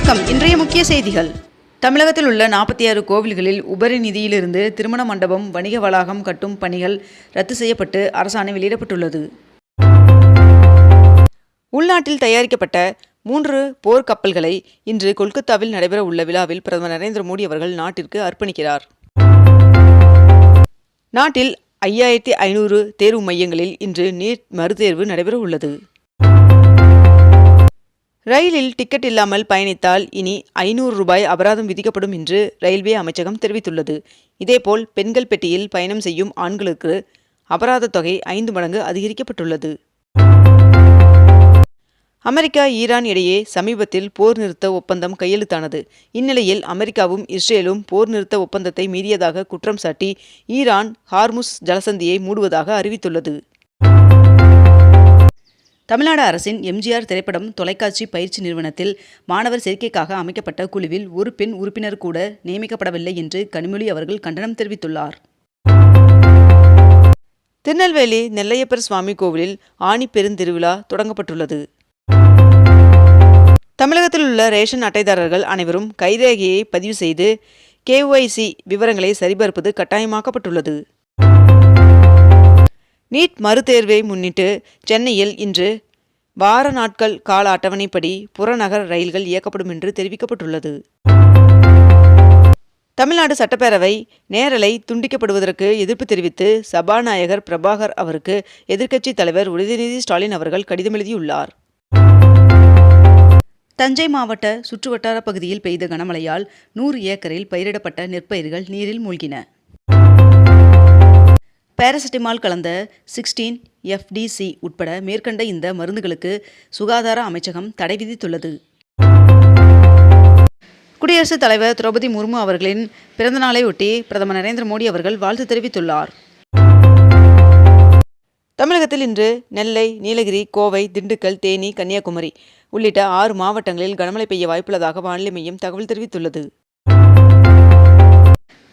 வணக்கம். இன்றைய முக்கிய செய்திகள். தமிழகத்தில் உள்ள 46 கோவில்களில் உபரி நிதியிலிருந்து திருமண மண்டபம், வணிக வளாகம் கட்டும் பணிகள் ரத்து செய்யப்பட்டு அரசாணை வெளியிடப்பட்டுள்ளது. உள்நாட்டில் தயாரிக்கப்பட்ட 3 போர் கப்பல்களை இன்று கொல்கத்தாவில் நடைபெற உள்ள விழாவில் பிரதமர் நரேந்திர மோடி அவர்கள் நாட்டிற்கு அர்ப்பணிக்கிறார். நாட்டில் 5500 தேர்வு மையங்களில் இன்று நீட் மறுதேர்வு நடைபெற உள்ளது. ரயிலில் டிக்கெட் இல்லாமல் பயணித்தால் இனி 500 ரூபாய் அபராதம் விதிக்கப்படும் என்று ரயில்வே அமைச்சகம் தெரிவித்துள்ளது. இதேபோல் பெண்கள் பெட்டியில் பயணம் செய்யும் ஆண்களுக்கு அபராத தொகை 5 மடங்கு அதிகரிக்கப்பட்டுள்ளது. அமெரிக்கா, ஈரான் இடையே சமீபத்தில் போர் நிறுத்த ஒப்பந்தம் கையெழுத்தானது. இந்நிலையில் அமெரிக்காவும் இஸ்ரேலும் போர் நிறுத்த ஒப்பந்தத்தை மீறியதாக குற்றம் சாட்டி ஈரான் ஹார்முஸ் ஜலசந்தியை மூடுவதாக அறிவித்துள்ளது. தமிழ்நாடு அரசின் எம்ஜிஆர் திரைப்படம் தொலைக்காட்சி பயிற்சி நிறுவனத்தில் மாணவர் சேர்க்கைக்காக அமைக்கப்பட்ட குழுவில் ஒரு பெண் உறுப்பினர் கூட நியமிக்கப்படவில்லை என்று கனிமொழி அவர்கள் கண்டனம் தெரிவித்துள்ளார். திருநெல்வேலி நெல்லையப்பர் சுவாமி கோவிலில் ஆனி பெருந்திருவிழா தொடங்கப்பட்டுள்ளது. தமிழகத்தில் உள்ள ரேஷன் அட்டைதாரர்கள் அனைவரும் கைரேகையை பதிவு செய்து KYC விவரங்களை சரிபார்ப்பது கட்டாயமாக்கப்பட்டுள்ளது. நீட் மறுதேர்வை முன்னிட்டு சென்னையில் இன்று வார நாட்கள் கால அட்டவணைப்படி புறநகர் ரயில்கள் இயக்கப்படும் என்று தெரிவிக்கப்பட்டுள்ளது. தமிழ்நாடு சட்டப்பேரவை நேரலை துண்டிக்கப்படுவதற்கு எதிர்ப்பு தெரிவித்து சபாநாயகர் பிரபாகர் அவருக்கு எதிர்க்கட்சி தலைவர் உதயநிதி ஸ்டாலின் அவர்கள் கடிதம் எழுதியுள்ளார். தஞ்சை மாவட்ட சுற்றுவட்டார பகுதியில் பெய்த கனமழையால் 100 ஏக்கரில் பயிரிடப்பட்ட நெற்பயிர்கள் நீரில் மூழ்கின. பாராசிட்டமால் கலந்த 16 FDC உட்பட மேற்கண்ட இந்த மருந்துகளுக்கு சுகாதார அமைச்சகம் தடை விதித்துள்ளது. குடியரசுத் தலைவர் திரௌபதி முர்மு அவர்களின் பிறந்தநாளை ஒட்டி பிரதமர் நரேந்திர மோடி அவர்கள் வாழ்த்து தெரிவித்துள்ளார். தமிழகத்தில் இன்று நெல்லை, நீலகிரி, கோவை, திண்டுக்கல், தேனி, கன்னியாகுமரி உள்ளிட்ட 6 மாவட்டங்களில் கனமழை பெய்ய வாய்ப்புள்ளதாக வானிலை மையம் தகவல் தெரிவித்துள்ளது.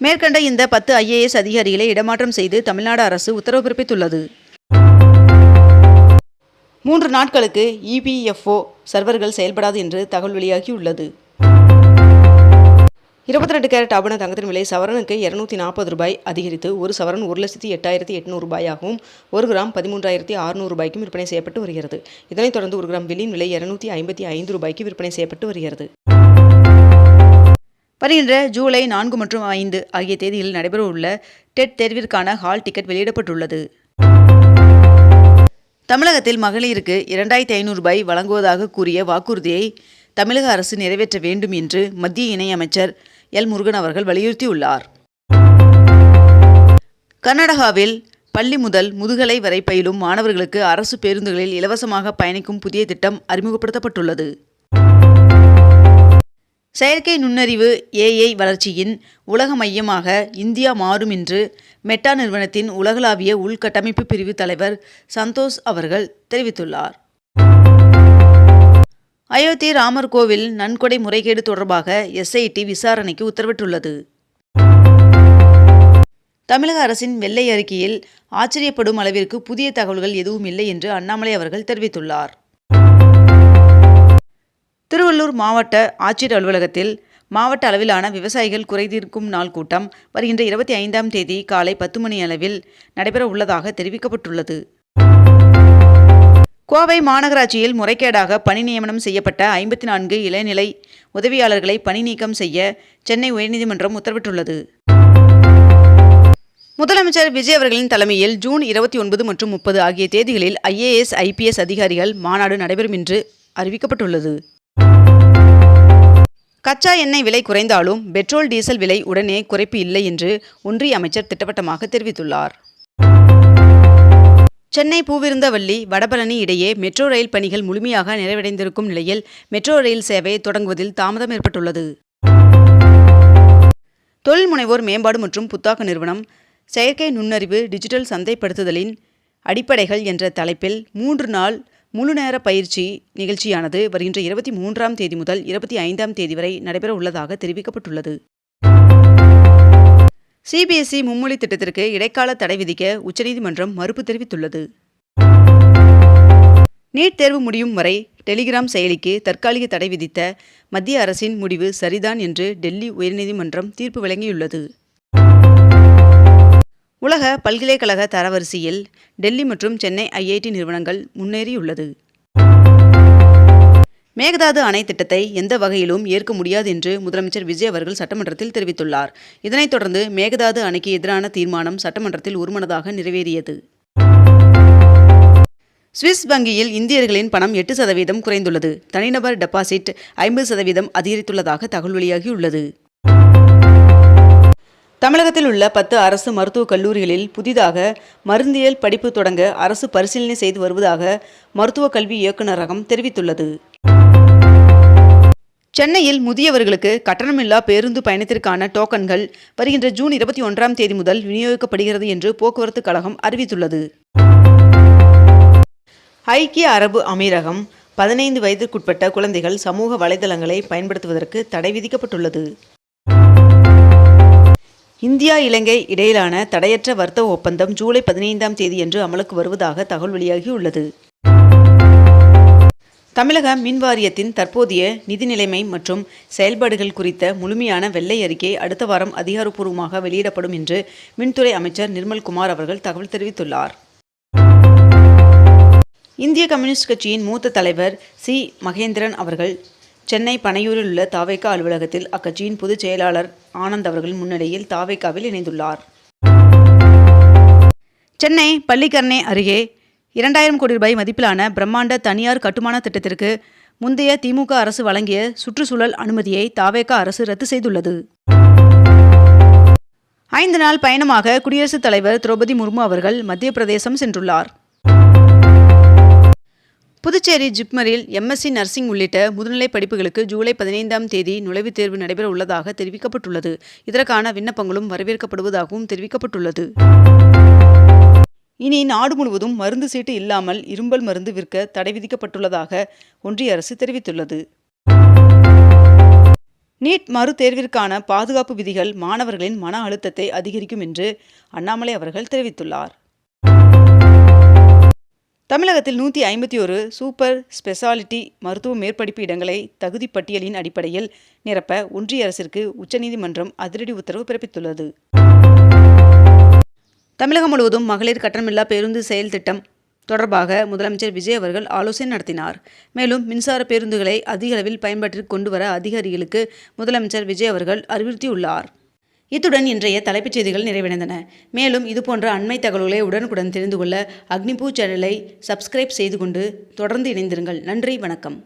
மேற்கண்ட இந்த 10 IAS அதிகாரிகளை இடமாற்றம் செய்து தமிழ்நாடு அரசு உத்தரவு பிறப்பித்துள்ளது. 3 நாட்களுக்கு EPFO சர்வர்கள் செயல்படாது என்று தகவல் வெளியாகியுள்ளது. 22 கேரட் ஆபண தங்கத்தின் விலை சவரனுக்கு 240 ரூபாய் அதிகரித்து ஒரு சவரன் 1,08,800 ரூபாயாகவும் 1 கிராம் 13,600 ரூபாய்க்கும் விற்பனை செய்யப்பட்டு வருகிறது. இதனைத் தொடர்ந்து 1 கிராம் வெள்ளியின் விலை 255 ரூபாய்க்கு விற்பனை செய்யப்பட்டு வருகிறது. வருகின்ற ஜூலை 4 மற்றும் 5 ஆகிய தேதிகளில் நடைபெறவுள்ள டெட் தேர்விற்கான ஹால் டிக்கெட் வெளியிடப்பட்டுள்ளது. தமிழகத்தில் மகளிருக்கு 2500 ரூபாய் வழங்குவதாக கூறிய வாக்குறுதியை தமிழக அரசு நிறைவேற்ற வேண்டும் என்று மத்திய இணையமைச்சர் எல். முருகன் அவர்கள் வலியுறுத்தியுள்ளார். கர்நாடகாவில் பள்ளி முதல் முதுகலை வரை பயிலும் மாணவர்களுக்கு அரசு பேருந்துகளில் இலவசமாக பயணிக்கும் புதிய திட்டம் அறிமுகப்படுத்தப்பட்டுள்ளது. செயற்கை நுண்ணறிவு AI வளர்ச்சியின் உலக மையமாக இந்தியா மாறும் என்று மெட்டா நிறுவனத்தின் உலகளாவிய உள்கட்டமைப்பு பிரிவு தலைவர் சந்தோஷ் அவர்கள் தெரிவித்துள்ளார். அயோத்தி ராமர் கோவில் நன்கொடை முறைகேடு தொடர்பாக SIT விசாரணைக்கு உத்தரவிட்டுள்ளது. தமிழக அரசின் வெள்ளை அறிக்கையில் ஆச்சரியப்படும் அளவிற்கு புதிய தகவல்கள் எதுவும் இல்லை என்று அண்ணாமலை அவர்கள் தெரிவித்துள்ளார். திருவள்ளூர் மாவட்ட ஆட்சியர் அலுவலகத்தில் மாவட்ட அளவிலான விவசாயிகள் குறைதீர்க்கும் நாள் கூட்டம் வருகின்ற 25ஆம் தேதி காலை 10 மணி அளவில் நடைபெற உள்ளதாக தெரிவிக்கப்பட்டுள்ளது. கோவை மாநகராட்சியில் முறைகேடாக பணி நியமனம் செய்யப்பட்ட 54 இளநிலை உதவியாளர்களை பணி நீக்கம் செய்ய சென்னை உயர்நீதிமன்றம் உத்தரவிட்டுள்ளது. முதலமைச்சர் விஜய் அவர்களின் தலைமையில் ஜூன் 29 மற்றும் 30 ஆகிய தேதிகளில் IAS IPS அதிகாரிகள் மாநாடு நடைபெறும் என்று அறிவிக்கப்பட்டுள்ளது. கச்சா எண்ணெய் விலை குறைந்தாலும் பெட்ரோல், டீசல் விலை உடனே குறைப்பு இல்லை என்று ஒன்றிய அமைச்சர் திட்டவட்டமாக தெரிவித்துள்ளார். சென்னை பூவிருந்தவல்லி வடபழனி இடையே மெட்ரோ ரயில் பணிகள் முழுமையாக நிறைவடைந்திருக்கும் நிலையில் மெட்ரோ ரயில் சேவை தொடங்குவதில் தாமதம் ஏற்பட்டுள்ளது. தொழில் முனைவோர் மேம்பாடு மற்றும் புத்தாக்க நிறுவனம் செயற்கை நுண்ணறிவு டிஜிட்டல் சந்தைப்படுத்துதலின் அடிப்படைகள் என்ற தலைப்பில் 3 நாள் முழுநேர பயிற்சி நிகழ்ச்சியானது வருகின்ற 23ஆம் தேதி முதல் 25ஆம் தேதி வரை நடைபெற உள்ளதாக தெரிவிக்கப்பட்டுள்ளது. CBSE மும்மொழி திட்டத்திற்கு இடைக்கால தடை விதிக்க உச்சநீதிமன்றம் மறுப்பு தெரிவித்துள்ளது. நீட் தேர்வு முடியும் வரை டெலிகிராம் செயலிக்கு தற்காலிக தடை விதித்த மத்திய அரசின் முடிவு சரிதான் என்று டெல்லி உயர்நீதிமன்றம் தீர்ப்பு வழங்கியுள்ளது. உலக பல்கலைக்கழக தரவரிசையில் டெல்லி மற்றும் சென்னை IIT நிறுவனங்கள் முன்னேறியுள்ளது. மேகதாது அணை திட்டத்தை எந்த வகையிலும் ஏற்க முடியாது என்று முதலமைச்சர் விஜய் அவர்கள் சட்டமன்றத்தில் தெரிவித்துள்ளார். இதனைத் தொடர்ந்து மேகதாது அணைக்கு எதிரான தீர்மானம் சட்டமன்றத்தில் ஒருமனதாக நிறைவேறியது. சுவிஸ் வங்கியில் இந்தியர்களின் பணம் 8% குறைந்துள்ளது. தனிநபர் டெபாசிட் 50% அதிகரித்துள்ளதாக தகவல் வெளியாகியுள்ளது. தமிழகத்தில் உள்ள 10 அரசு மருத்துவக் கல்லூரிகளில் புதிதாக மருந்தியல் படிப்பு தொடங்க அரசு பரிசீலனை செய்து வருவதாக மருத்துவக் கல்வி இயக்குநரகம் தெரிவித்துள்ளது. சென்னையில் முதியவர்களுக்கு கட்டணமில்லா பேருந்து பயணத்திற்கான டோக்கன்கள் வருகின்ற ஜூன் 21ஆம் தேதி முதல் விநியோகிக்கப்படுகிறது என்று போக்குவரத்து கழகம் அறிவித்துள்ளது. ஐக்கிய அரபு அமீரகம் 15 வயதிற்குட்பட்ட குழந்தைகள் சமூக வலைதளங்களை பயன்படுத்துவதற்கு தடை விதிக்கப்பட்டுள்ளது. இந்தியா இலங்கை இடையிலான தடையற்ற வர்த்தக ஒப்பந்தம் ஜூலை 15ஆம் தேதியன்று அமலுக்கு வருவதாக தகவல் வெளியாகியுள்ளது. தமிழக மின் வாரியத்தின் தற்போதைய நிதி நிலைமை மற்றும் செயல்பாடுகள் குறித்த முழுமையான வெள்ளை அறிக்கை அடுத்த வாரம் அதிகாரப்பூர்வமாக வெளியிடப்படும் என்று மின்துறை அமைச்சர் நிர்மல்குமார் அவர்கள் தகவல் தெரிவித்துள்ளார். இந்திய கம்யூனிஸ்ட் கட்சியின் மூத்த தலைவர் சி. மகேந்திரன் அவர்கள் சென்னை பனையூரில் உள்ள தாவேகா அலுவலகத்தில் அக்கட்சியின் பொதுச் செயலாளர் ஆனந்த் அவர்களின் முன்னிலையில் தாவேகாவில் இணைந்துள்ளார். சென்னை பள்ளிக்கரணை அருகே 2000 கோடி ரூபாய் மதிப்பிலான பிரம்மாண்ட தனியார் கட்டுமான திட்டத்திற்கு முந்தைய திமுக அரசு வழங்கிய சுற்றுச்சூழல் அனுமதியை தாவேகா அரசு ரத்து செய்துள்ளது. 5 நாள் பயணமாக குடியரசுத் தலைவர் திரௌபதி முர்மு அவர்கள் மத்திய பிரதேசம் சென்றுள்ளார். புதுச்சேரி ஜிப்மரில் MSc நர்சிங் உள்ளிட்ட முதுநிலை படிப்புகளுக்கு ஜூலை 15ஆம் தேதி நுழைவுத் தேர்வு நடைபெற உள்ளதாக தெரிவிக்கப்பட்டுள்ளது. இதற்கான விண்ணப்பங்களும் வரவேற்கப்படுவதாகவும் தெரிவிக்கப்பட்டுள்ளது. இனி நாடு முழுவதும் மருந்து சீட்டு இல்லாமல் இரும்பல் மருந்து விற்க தடை விதிக்கப்பட்டுள்ளதாக ஒன்றிய அரசு தெரிவித்துள்ளது. நீட் மறு தேர்விற்கான பாதுகாப்பு விதிகள் மாணவர்களின் மன அழுத்தத்தை அதிகரிக்கும் என்று அண்ணாமலை அவர்கள் தெரிவித்துள்ளார். தமிழகத்தில் 151 சூப்பர் ஸ்பெஷாலிட்டி மருத்துவ மேற்படிப்பு இடங்களை தகுதி பட்டியலின் அடிப்படையில் நிரப்ப ஒன்றிய அரசிற்கு உச்சநீதிமன்றம் அதிரடி உத்தரவு பிறப்பித்துள்ளது. தமிழகம் முழுவதும் மகளிர் கட்டணமில்லா பேருந்து செயல் திட்டம் தொடர்பாக முதலமைச்சர் விஜய் அவர்கள் ஆலோசனை நடத்தினார். மேலும் மின்சார பேருந்துகளை அதிக அளவில் பயன்பாட்டிற்கு கொண்டு வர அதிகாரிகளுக்கு முதலமைச்சர் விஜய் அவர்கள் அறிவுறுத்தியுள்ளார். இத்துடன் இன்றைய தலைப்புச் செய்திகள் நிறைவடைந்தன. மேலும் இதுபோன்ற அண்மை தகவல்களை உடனுக்குடன் தெரிந்து கொள்ள அக்னிபூ சேனலை சப்ஸ்கிரைப் செய்து கொண்டு தொடர்ந்து இணைந்திருங்கள். நன்றி, வணக்கம்.